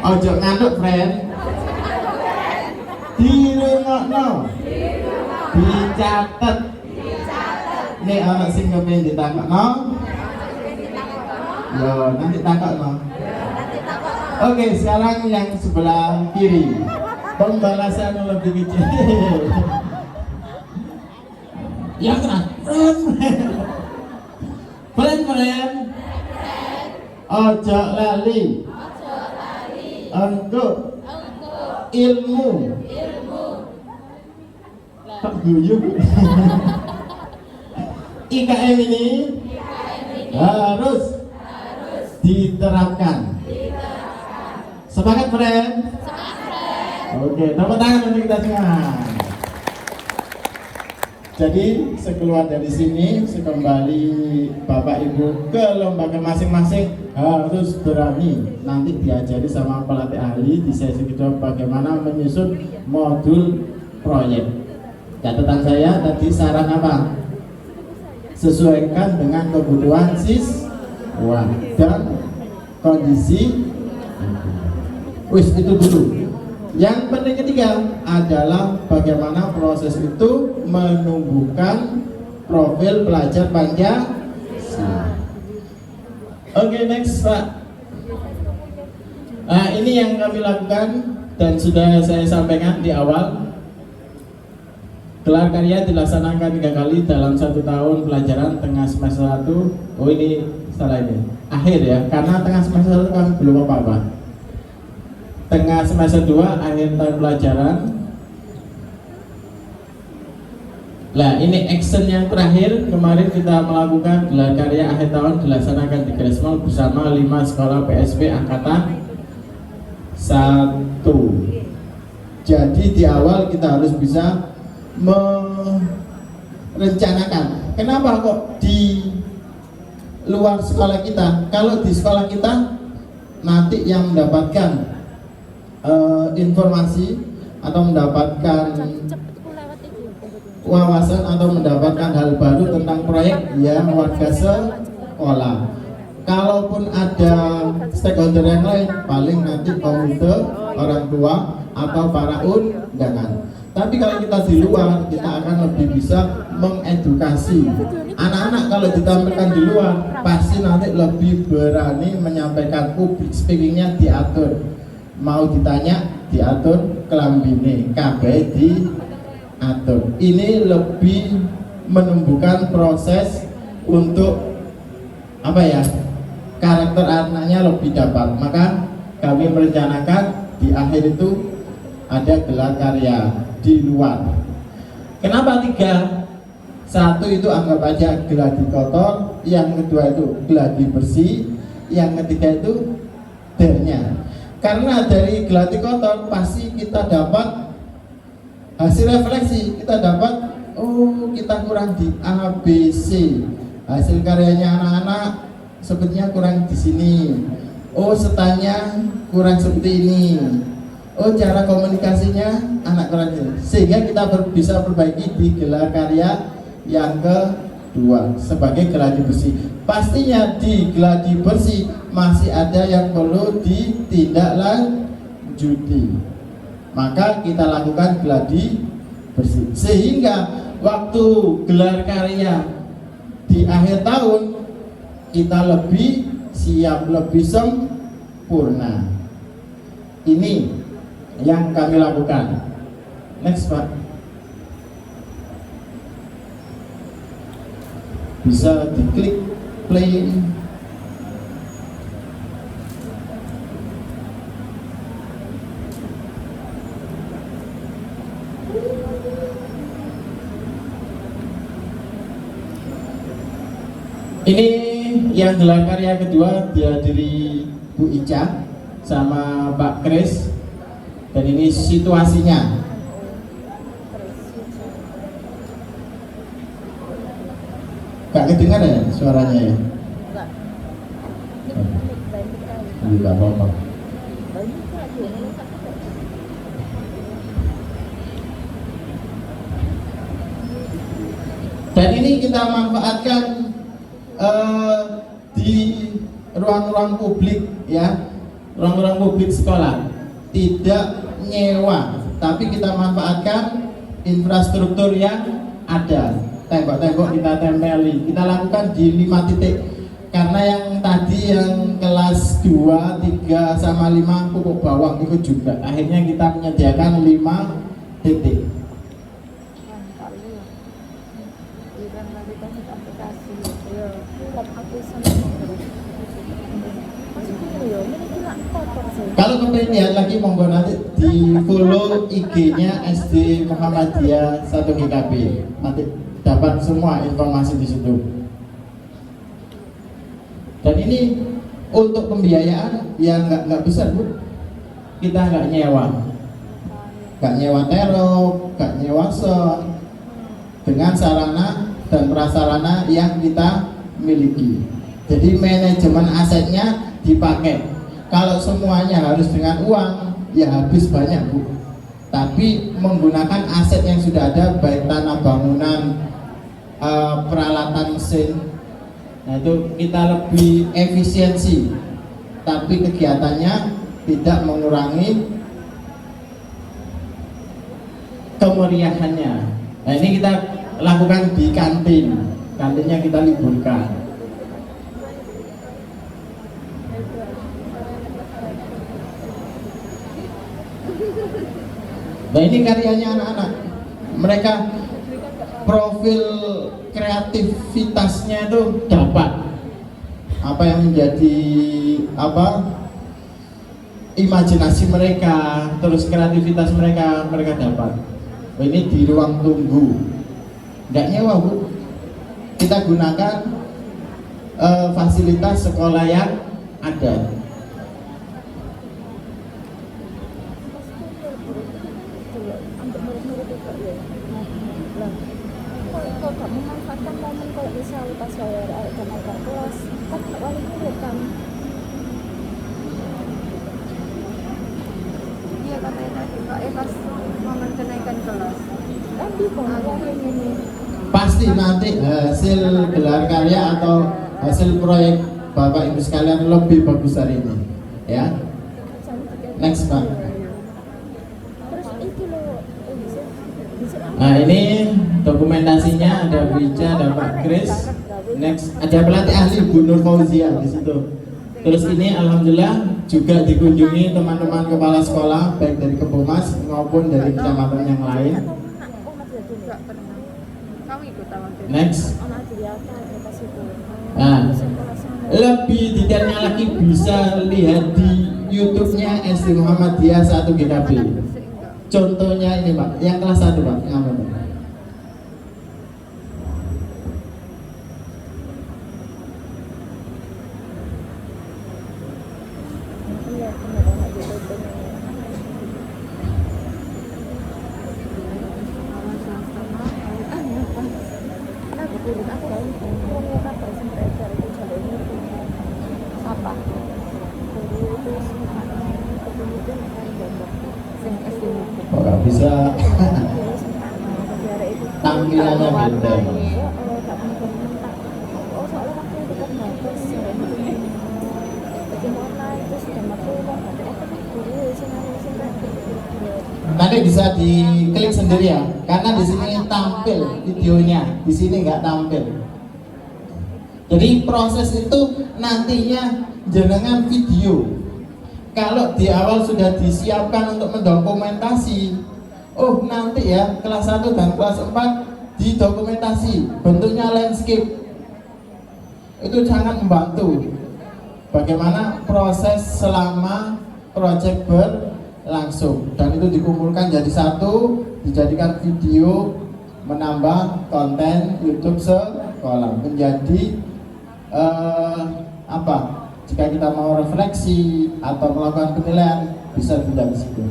Ojo ngantuk, friend. Dirungokno. Dicatet. Nek ana sing kepengin ditakokno. Yo, nanti takokno. Oke, sekarang yang sebelah kiri. Pembalasan lebih kecil. Yang keras. Friend. Ojo lali. Untuk ilmu. Kok guyu? IKM ini harus diterapkan. Semangat, friend. Oke, tepuk tangan untuk kita semua. Jadi sekeluar dari sini, sekembali Bapak Ibu ke lembaga masing-masing harus berani nanti diajari sama pelatih ahli di sesi kedua bagaimana menyusun modul proyek. Catatan saya tadi saran apa? Sesuaikan dengan kebutuhan siswa dan kondisi. Wis itu dulu. Yang penting ketiga adalah bagaimana proses itu menumbuhkan profil pelajar Pancasila. Oke, next Pak. Ini yang kami lakukan dan sudah saya sampaikan di awal. Gelar karya dilaksanakan 3 kali dalam 1 tahun pelajaran tengah semester 1. Oh, ini salah ini. Akhir ya, karena tengah semester 1 kan belum apa-apa. Tengah semester 2 akhir tahun pelajaran. Nah, ini action yang terakhir. Kemarin kita melakukan gelar karya akhir tahun dilaksanakan di Gresmol bersama 5 sekolah PSB angkatan 1. Jadi di awal kita harus bisa merencanakan. Kenapa kok di luar sekolah kita? Kalau di sekolah kita nanti yang mendapatkan informasi atau mendapatkan wawasan atau mendapatkan hal baru tentang proyek ya warga sekolah. Kalaupun ada stakeholder yang lain, paling nanti komite, orang tua atau para undangan. Tapi kalau kita di luar, kita akan lebih bisa mengedukasi anak-anak. Kalau ditampilkan di luar, pasti nanti lebih berani menyampaikan, public speakingnya diatur. Mau ditanya diatur, kelambine kabeh diatur. Ini lebih menumbuhkan proses untuk apa ya, karakter anaknya lebih dapat. Maka kami merencanakan di akhir itu ada gelar karya di luar. Kenapa 3? 1 itu anggap aja geladi kotor, yang kedua itu geladi bersih, yang ketiga itu dernya. Karena dari geladi kotor pasti kita dapat hasil refleksi, kita dapat oh kita kurang di A, B, C. Hasil karyanya anak-anak sepertinya kurang di sini. Oh setanya kurang seperti ini. Oh cara komunikasinya anak kurang di sini. Sehingga kita bisa perbaiki di gelar karya yang kedua sebagai geladi bersih. Pastinya di geladi bersih masih ada yang perlu ditindaklanjuti. Maka kita lakukan geladi bersih. Sehingga waktu gelar karya di akhir tahun kita lebih siap, lebih sempurna. Ini yang kami lakukan. Next Pak. Bisa diklik play. Ini yang gelar karya kedua dihadiri Bu Ica sama Pak Kris, dan ini situasinya. Gak kedengar ya suaranya ya? Enggak apa-apa. Dan ini kita manfaatkan di ruang-ruang publik ya. ruang-ruang publik sekolah, tidak nyewa, tapi kita manfaatkan infrastruktur yang ada. Tembok-tembok kita tempeli, kita lakukan di 5 titik. Karena yang tadi yang kelas 2, 3, sama 5 pupuk bawang ikut juga. Akhirnya kita menyediakan 5 titik. Kalau kepengen lihat lagi monggo nanti di follow IG-nya SD Muhammadiyah 1 GKB. Nanti dapat semua informasi di situ. Dan ini untuk pembiayaan yang nggak besar, Bu. Kita nggak nyewa terok, nggak nyewa sound, dengan sarana dan prasarana yang kita miliki. Jadi manajemen asetnya dipakai. Kalau semuanya harus dengan uang, ya habis banyak, Bu. Tapi menggunakan aset yang sudah ada, baik tanah bangunan, peralatan mesin, nah itu kita lebih efisiensi. Tapi kegiatannya tidak mengurangi kemeriahannya. Nah ini kita lakukan di kantin. Kantinnya kita liburkan. Nah ini karyanya anak-anak, mereka profil kreativitasnya itu dapat. Apa yang menjadi imajinasi mereka, terus kreativitas mereka dapat. Nah, ini di ruang tunggu, nggak nyewa, Bu. Kita gunakan fasilitas sekolah yang ada. Kalau memanfaatkan momen kalau bisa pas bayar kenaikan kelas kan wali murid kan iya katanya tadi Kak pas momen kenaikan kelas kan di bawah ini pasti nanti hasil gelar karya atau hasil proyek Bapak Ibu sekalian lebih bagus hari ini ya. Next Pak. Nah ini dokumentasinya, ada Wica, ada Pak Kris. Next ada pelatih ahli Bu Nur Fauzia di situ. Terus ini alhamdulillah juga dikunjungi teman-teman kepala sekolah baik dari Kebumas maupun dari kecamatan yang lain. Next. Nah, lebih detailnya lagi bisa lihat di YouTube-nya SD Muhammadiyah 1 GKB. Contohnya ini Pak, yang kelas 1 Pak, yang apa Pak? Oh, nggak bisa. Tampilannya beda. Nanti bisa diklik sendiri ya, karena di sini tampil videonya, di sini nggak tampil. Jadi proses itu nantinya jenengan video. Kalau di awal sudah disiapkan untuk mendokumentasi, oh nanti ya kelas 1 dan kelas 4 didokumentasi, bentuknya landscape. Itu sangat membantu bagaimana proses selama proyek berlangsung, dan itu dikumpulkan jadi satu, dijadikan video, menambah konten YouTube sekolah menjadi jika kita mau refleksi atau melakukan penilaian bisa dilihat di situ.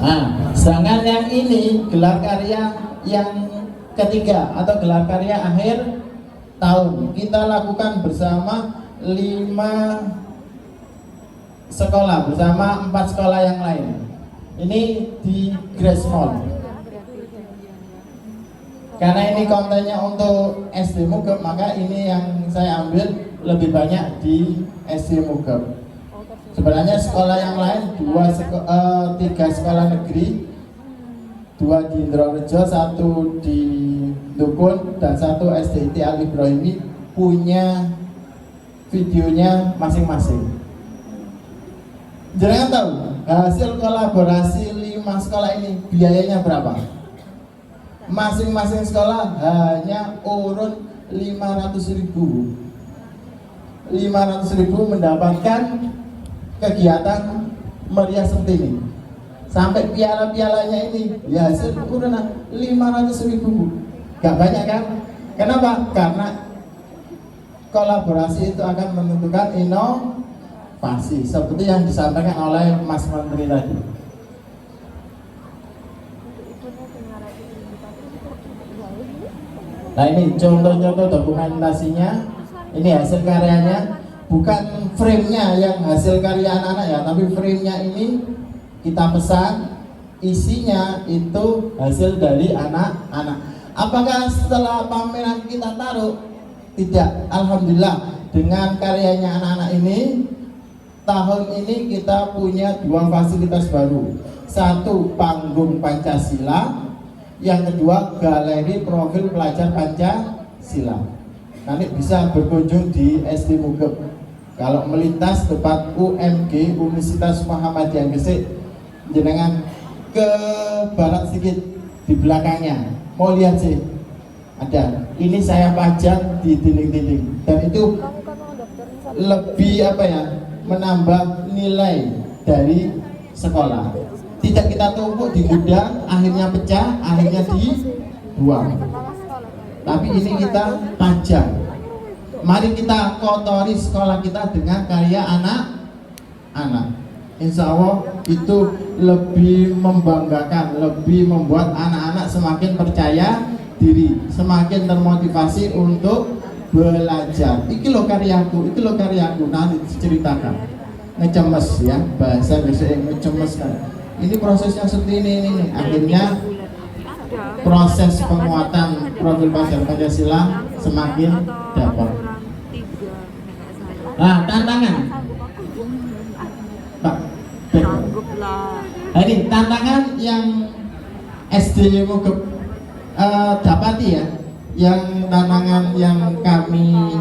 Nah, sedangkan yang ini gelar karya yang ketiga atau gelar karya akhir tahun kita lakukan bersama 5 sekolah bersama 4 sekolah yang lain. Ini di Grace Mall. Karena ini kontennya untuk SD Mugep, maka ini yang saya ambil lebih banyak di SD Mugep. Sebenarnya sekolah yang lain 3 sekolah negeri, 2 di Indrarejo, 1 di Dukun, dan 1 SDIT Al Ibrahimi punya videonya masing-masing. Jangan tahu hasil kolaborasi 5 sekolah ini biayanya berapa? Masing-masing sekolah hanya urun 500.000. 500.000 mendapatkan kegiatan meriah seperti ini. Sampai piala-pialanya ini ya hasil urunan 500.000. Gak banyak kan? Kenapa? Karena kolaborasi itu akan menentukan inovasi seperti yang disampaikan oleh Mas Menteri tadi. Nah, ini contoh-contoh dokumentasinya. Ini hasil karyanya, bukan frame-nya yang hasil karya anak-anak ya, tapi frame-nya ini kita pesan, isinya itu hasil dari anak-anak. Apakah setelah pameran kita taruh? Tidak. Alhamdulillah, dengan karyanya anak-anak ini, tahun ini kita punya 2 fasilitas baru. 1 panggung Pancasila, yang kedua galeri profil pelajar Pancasila. Nanti bisa berkunjung di SD Mugep. Kalau melintas depan UMG Universitas Muhammadiyah Gresik, jenengan ke barat sedikit di belakangnya, mau lihat sih ada. Ini saya pajang di dinding-dinding, dan itu lebih menambah nilai dari sekolah. Tidak kita tumpuk di gudang, akhirnya pecah, akhirnya dibuang. Tapi ini kita pajang. Mari kita kotori sekolah kita dengan karya anak-anak. Insya Allah itu lebih membanggakan, lebih membuat anak-anak semakin percaya diri, semakin termotivasi untuk belajar. Iki lo karyaku, nanti diceritakan. Ngecemes ya, bahasa biasanya ngecemes kan. Ini prosesnya seperti ini. Akhirnya proses penguatan profil pelajar Pancasila semakin dapat. Nah, tantangan. Pak, ini tantangan yang SD Mugep dapati ya, yang tantangan yang kami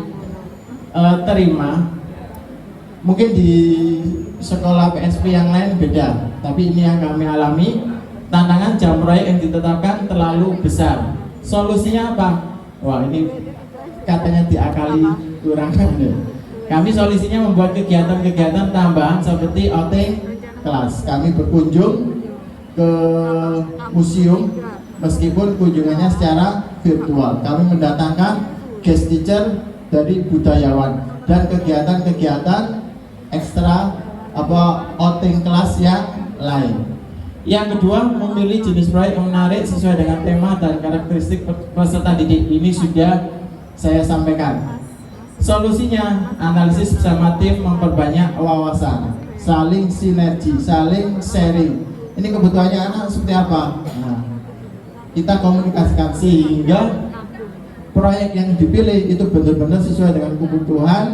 terima. Mungkin di sekolah PSP yang lain beda, tapi ini yang kami alami. Tantangan jam proyek yang ditetapkan terlalu besar. Solusinya apa? Wah, ini katanya diakali kurang. Kami solusinya membuat kegiatan-kegiatan tambahan seperti outing kelas. Kami berkunjung ke museum meskipun kunjungannya secara virtual. Kami mendatangkan guest teacher dari budayawan dan kegiatan-kegiatan ekstra outing kelas yang lain. Yang kedua, memilih jenis proyek yang menarik sesuai dengan tema dan karakteristik peserta didik. Ini sudah saya sampaikan. Solusinya, analisis bersama tim, memperbanyak wawasan, saling sinergi, saling sharing. Ini kebutuhannya anak seperti apa? Nah, kita komunikasikan sehingga proyek yang dipilih itu benar-benar sesuai dengan kebutuhan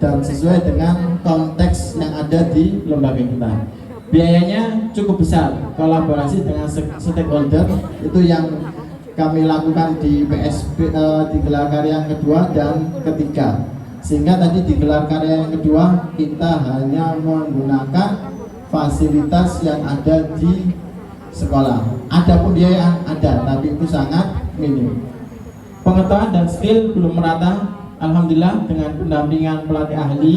dan sesuai dengan konteks yang ada di lembaga kita. Biayanya cukup besar, kolaborasi dengan stakeholder itu yang kami lakukan di PSP, di gelar karya yang kedua dan ketiga. Sehingga tadi di gelar karya yang kedua kita hanya menggunakan fasilitas yang ada di sekolah. Ada pembiayaan, ada, tapi itu sangat minim. Pengetahuan dan skill belum merata. Alhamdulillah dengan pendampingan pelatih ahli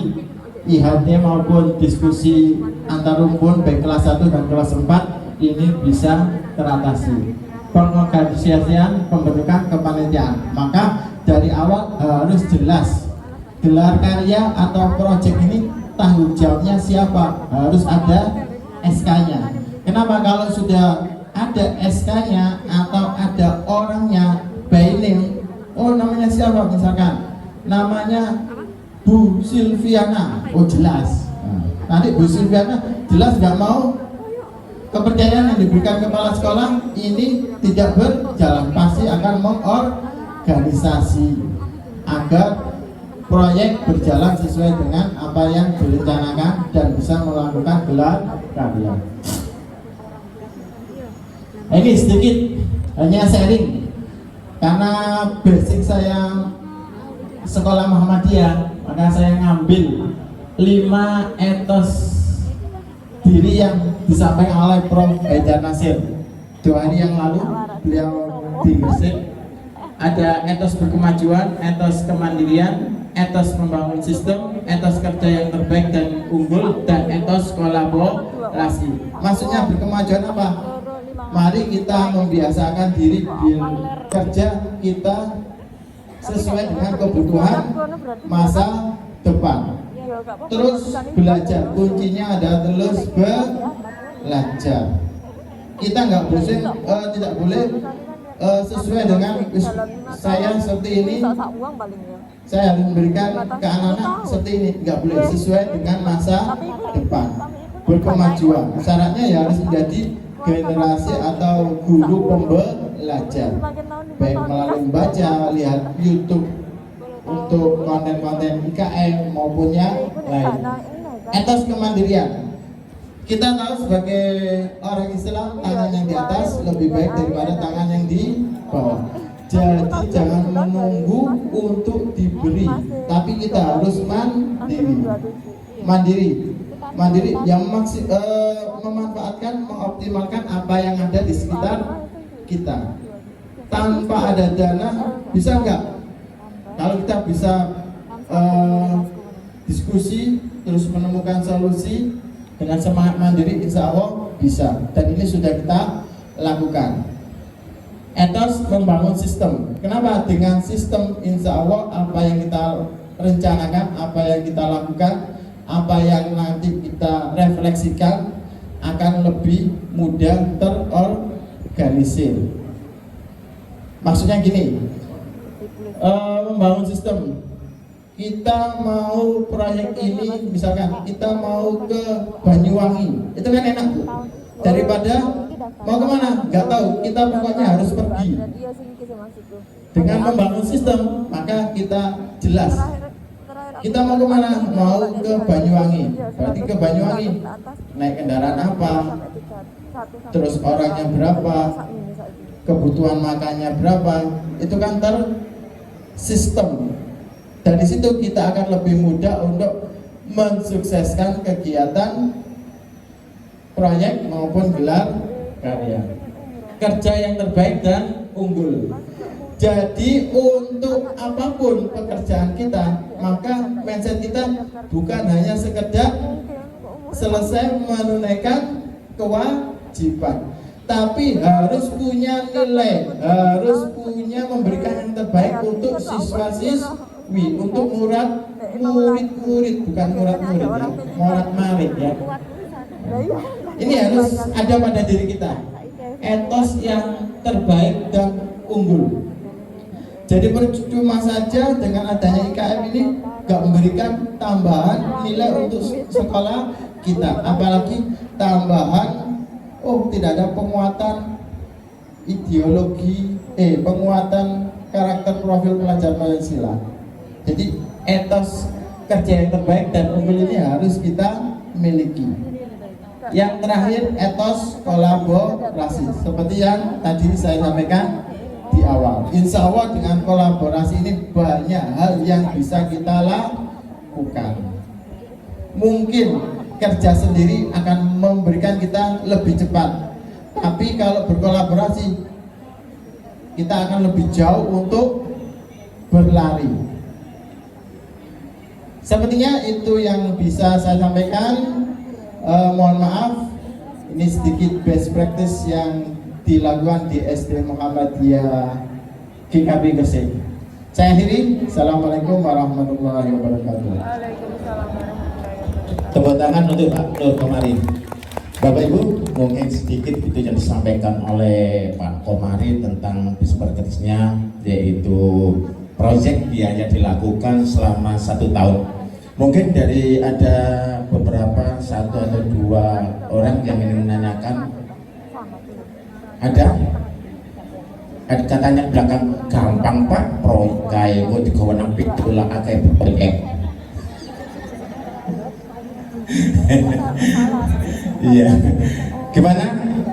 IHT maupun diskusi antar rumpun baik kelas 1 dan kelas 4 ini bisa teratasi. Pengorganisasian pembentukan kepanitiaan, maka dari awal harus jelas gelar karya atau proyek ini tanggung jawabnya siapa, harus ada SK-nya. Kenapa? Kalau sudah ada SK-nya atau ada orangnya by name, oh namanya siapa, misalkan namanya Bu Silviana, oh jelas. Nah, Nanti Bu Silviana jelas nggak mau kepercayaan yang diberikan kepala sekolah ini tidak berjalan, pasti akan mengorganisasi agar proyek berjalan sesuai dengan apa yang direncanakan dan bisa melakukan gelar karya. Ini sedikit hanya sharing karena basic saya sekolah Muhammadiyah, maka saya ngambil 5 etos diri yang disampaikan oleh Prof. Haidar Nasir 2 hari yang lalu beliau di Gresik. Ada etos berkemajuan, etos kemandirian, etos membangun sistem, etos kerja yang terbaik dan unggul, dan etos kolaborasi. Maksudnya berkemajuan apa? Mari kita membiasakan diri kerja kita sesuai dengan kebutuhan masa depan. Terus belajar, kuncinya ada terus belajar. Kita nggak boleh tidak boleh sesuai dengan saya seperti ini, saya harus memberikan ke anak-anak seperti ini, nggak boleh, sesuai dengan masa depan. Berkemajuan syaratnya ya harus menjadi generasi atau guru pembelajar, baik melalui membaca, lihat YouTube untuk konten-konten IKM maupun yang lain. Etos kemandirian, kita tahu sebagai orang Islam tangan yang di atas lebih baik daripada tangan yang di bawah. Jadi jangan menunggu untuk diberi, tapi kita harus mandiri yang memanfaatkan, mengoptimalkan apa yang ada di sekitar kita. Tanpa ada dana bisa nggak? Kalau kita bisa diskusi terus menemukan solusi dengan semangat mandiri, insya Allah bisa, dan ini sudah kita lakukan. Etos membangun sistem. Kenapa? Dengan sistem insya Allah apa yang kita rencanakan, apa yang kita lakukan, apa yang nanti kita refleksikan akan lebih mudah terorganisir. Maksudnya gini, membangun sistem. Kita mau proyek ini, misalkan kita mau ke Banyuwangi, itu kan enak Bu. Daripada mau kemana nggak tahu, kita pokoknya harus pergi. Dengan membangun sistem maka kita jelas kita mau kemana, mau ke Banyuwangi, berarti ke Banyuwangi naik kendaraan apa, terus orangnya berapa, kebutuhan makannya berapa, itu kan tersistem. Dan di situ kita akan lebih mudah untuk mensukseskan kegiatan proyek maupun gelar karya. Kerja yang terbaik dan unggul. Jadi untuk apapun pekerjaan kita, maka mindset kita bukan hanya sekedar selesai menunaikan kewajiban, tapi harus punya nilai, harus punya memberikan yang terbaik untuk siswa-siswi, untuk murid-murid, bukan murid-murid ya, murid-murid ya. Ini harus ada pada diri kita, etos yang terbaik dan unggul. Jadi percuma saja dengan adanya IKM ini gak memberikan tambahan nilai untuk sekolah kita, apalagi tambahan tidak ada penguatan ideologi, penguatan karakter profil pelajar Pancasila. Jadi etos kerja yang terbaik dan unggul ini harus kita miliki. Yang terakhir, etos kolaborasi, seperti yang tadi saya sampaikan di awal. Insya Allah dengan kolaborasi ini banyak hal yang bisa kita lakukan. Mungkin kerja sendiri akan memberikan kita lebih cepat, tapi kalau berkolaborasi kita akan lebih jauh untuk berlari. Sepertinya itu yang bisa saya sampaikan. Mohon maaf, ini sedikit best practice yang dilakukan di SD Muhammadiyah GKB Gresik. Saya akhiri. Assalamualaikum warahmatullahi wabarakatuh. Tepuk tangan untuk Pak Nur Komarif. Bapak Ibu, mungkin sedikit itu yang disampaikan oleh Pak Komarif tentang best practice-nya, yaitu proyek biaya dilakukan selama 1 tahun. Mungkin dari ada beberapa, satu atau dua orang yang ingin menanyakan. Ada? Ada katanya belakang, gampang Pak, proyek kayak gue digawe nang pitulah akeh proyek. Iya. Gimana?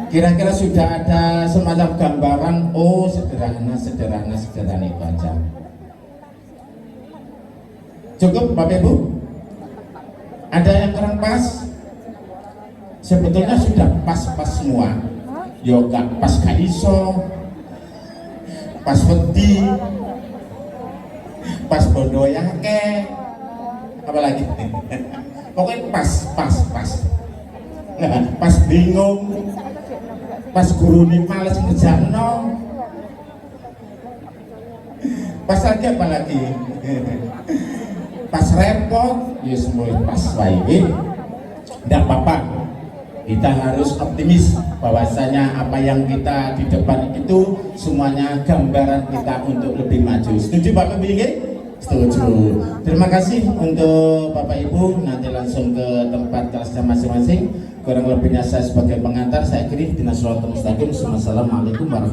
Kira-kira sudah ada semacam gambaran? Oh, sederhana itu aja. Cukup Bapak Ibu? Ada yang kurang pas? Sebetulnya sudah pas-pas semua. Yoga pas gak iso, pas wedi, pas bodoh yake, apalagi pokoknya pas. Pas bingung, pas guru ini males ngerjain, pas lagi apalagi, pas repot, ya semua pas baik. Tidak apa-apa, kita harus optimis bahwasanya apa yang kita di depan itu semuanya gambaran kita untuk lebih maju. Setuju Bapak Ibu? Setuju. Terima kasih untuk Bapak Ibu. Nanti langsung ke tempat kelasnya masing-masing. Kurang lebihnya saya sebagai pengantar, saya akhiri. Assalamualaikum warahmatullahi wabarakatuh.